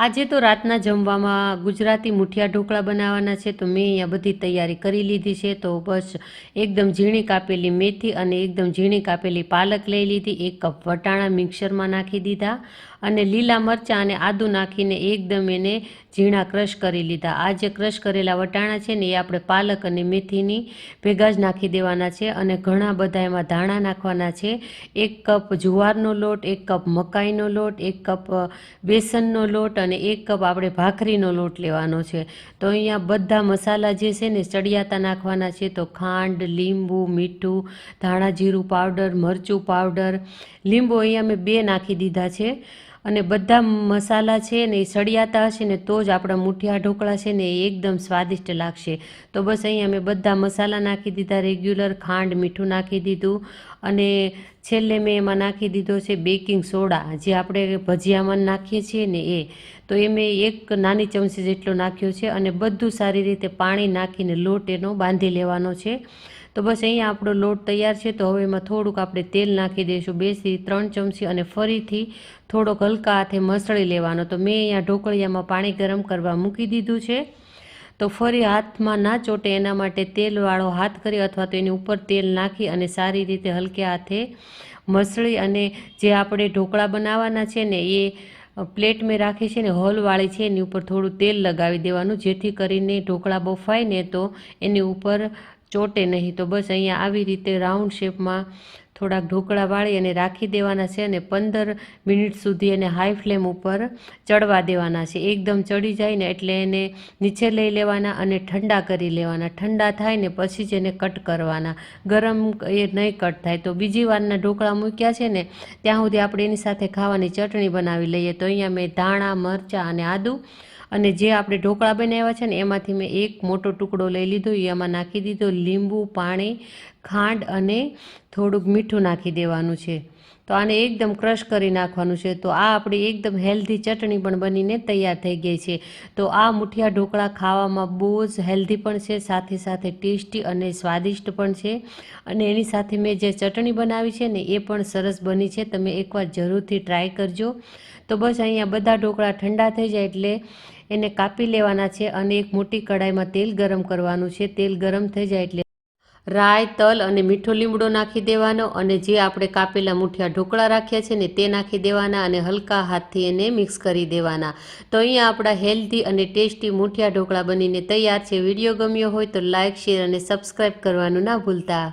આજે તો રાતના જમવામાં ગુજરાતી મુઠિયા ઢોકળા બનાવવાના છે, તો મેં અહીંયા બધી તૈયારી કરી લીધી છે। તો બસ એકદમ ઝીણી કાપેલી મેથી અને એકદમ ઝીણી કાપેલી પાલક લઈ લીધી, 1 કપ વટાણા મિક્સરમાં નાખી દીધા અને લીલા મરચાં અને આદું નાખીને એકદમ એને ઝીણા ક્રશ કરી લીધા। આ જે ક્રશ કરેલા વટાણા છે ને એ આપણે પાલક અને મેથીની ભેગા જ નાખી દેવાના છે અને ઘણા બધા એમાં ધાણા નાખવાના છે। 1 કપ જુવારનો લોટ, 1 કપ મકાઈનો લોટ, 1 કપ બેસનનો લોટ અને 1 કપ આપણે ભાખરીનો લોટ લેવાનો છે। તો અહીંયા બધા મસાલા જે છે ને ચડિયાતા નાખવાના છે, તો ખાંડ, લીંબુ, મીઠું, ધાણા જીરું પાવડર, મરચું પાવડર, લીંબુ અહીંયા મેં 2 નાખી દીધા છે અને બધા મસાલા છે ને એ સળિયાતા હશે ને તો જ આપણા મુઠિયા ઢોકળા છે ને એ એકદમ સ્વાદિષ્ટ લાગશે। તો બસ અહીંયા મેં બધા મસાલા નાખી દીધા રેગ્યુલર, ખાંડ, મીઠું નાખી દીધું અને છેલ્લે મેં એમાં નાખી દીધો છે બેકિંગ સોડા, જે આપણે ભજીયામાં નાખીએ છીએ ને એ। તો એ મેં 1 નાની ચમચી જેટલો નાખ્યો છે અને બધું સારી રીતે પાણી નાખીને લોટ એનો બાંધી લેવાનો છે। તો બસ અહીંયા આપણો લોટ તૈયાર છે। તો હવે એમાં થોડુંક આપણે તેલ નાખી દઈશું, 2 થી 3 ચમચી, અને ફરીથી થોડોક હલકા હાથે મસળી લેવાનો। તો મેં અહીંયા ઢોકળિયામાં પાણી ગરમ કરવા મૂકી દીધું છે। તો ફરી હાથમાં ના ચોટે એના માટે તેલવાળો હાથ કરી અથવા તો એની ઉપર તેલ નાખી અને સારી રીતે હલકે હાથે મસળી અને જે આપણે ઢોકળા બનાવવાના છે ને એ પ્લેટ મેં રાખી છે ને હોલવાળી છે, એની ઉપર થોડું તેલ લગાવી દેવાનું, જેથી કરીને ઢોકળા બફાય ને તો એની ઉપર ચોટે નહીં। તો બસ અહીંયા આવી રીતે રાઉન્ડ શેપમાં થોડાક ઢોકળા વાળી અને રાખી દેવાના છે અને 15 મિનિટ સુધી એને હાઈ ફ્લેમ ઉપર ચડવા દેવાના છે। એકદમ ચડી જાય ને એટલે એને નીચે લઈ લેવાના અને ઠંડા કરી લેવાના। ઠંડા થાય ને પછી જ એને કટ કરવાના, ગરમ એ નહીં કટ થાય। તો બીજી વારના ઢોકળા મૂક્યા છે ને ત્યાં સુધી આપણે એની સાથે ખાવાની ચટણી બનાવી લઈએ। તો અહીંયા મેં ધાણા, મરચાં અને આદું અને જે આપણે ઢોકળા બનાવ્યા છે ને એમાંથી મેં 1 મોટો ટુકડો લઈ લીધો, એમાં નાખી દીધો લીંબુ, પાણી, ખાંડ અને થોડુંક મીઠું નાખી દેવાનું છે। તો આને એકદમ ક્રશ કરી નાખવાનું છે। તો આ આપણી એકદમ હેલ્ધી ચટણી પણ બનીને તૈયાર થઈ ગઈ છે। તો આ મુઠિયા ઢોકળા ખાવામાં બહુ જ હેલ્ધી પણ છે, સાથે સાથે ટેસ્ટી અને સ્વાદિષ્ટ પણ છે અને એની સાથે મેં જે ચટણી બનાવી છે ને એ પણ સરસ બની છે। તમે એકવાર જરૂરથી ટ્રાય કરજો। તો બસ અહીંયા બધા ઢોકળા ઠંડા થઈ જાય એટલે એને કાપી લેવાના છે અને એક મોટી કઢાઈમાં તેલ ગરમ કરવાનું છે। તેલ ગરમ થઈ જાય એટલે રાઈ, તલ અને મીઠો લીમડો નાખી દેવાનો અને જે આપણે કાપેલા મુઠિયા ઢોકળા રાખ્યા છે ને તે નાખી દેવાના અને હલકા હાથથી એને મિક્સ કરી દેવાના। તો અહીંયા આપણા હેલ્ધી અને ટેસ્ટી મુઠિયા ઢોકળા બનીને તૈયાર છે। વિડીયો ગમ્યો હોય તો લાઇક, શેર અને સબસ્ક્રાઈબ કરવાનું ના ભૂલતા।